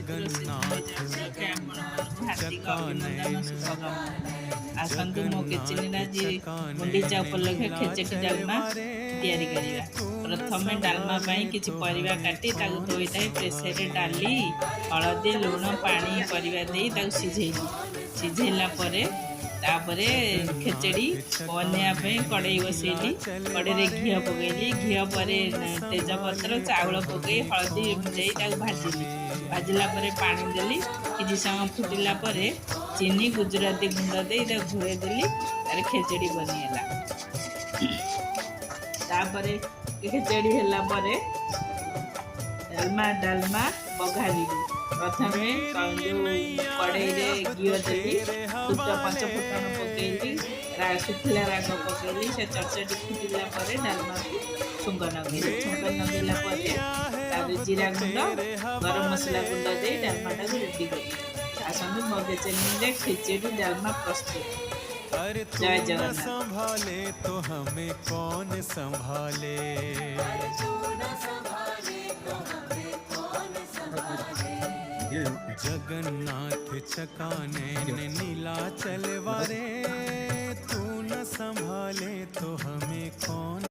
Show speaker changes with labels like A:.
A: जगन्नाथ
B: अभिनंदन शुभकामना आसतु मो किचन आज गुंडीचा उपलक्षे खेचेटी डालमा तैयारी करिया। प्रथमे डालमा किछि परिवा काटी ताकु धोई थाई प्रेसर डाली हलदी लुण पानी परिवा देई ताकु सिझेला परे तापरे खेचेड़ी बनवाई कड़ई बसैली कड़े घी पकईली घी पर तेजपत्र चाउल पकई हलदी दे भाजिली भाजिला पानी देली किसी समय फुटिला चीनी गुजराती गुंड दे घोड़े देली तार खेचेड़ी बनीला। तापर खेचेड़ी है डालमा बघारी प्रथमे कड़ई घी देली पंच फुटन पकईली सुखिला राग पकईली से चटचटी फुटिला डालमा छुंक नगेली छुंक नगेला जीरा गुंड गरम मसला गुंड दे डालमाटा रेडी कर आसतु मो किचन खिचड़ी डालमा प्रस्तुत। जय जगन्नाथ।
A: संभाले तो हमें कौन संभाले। जगन्नाथ चकाने नीला चलवारे तू न संभाले तो हमें कौन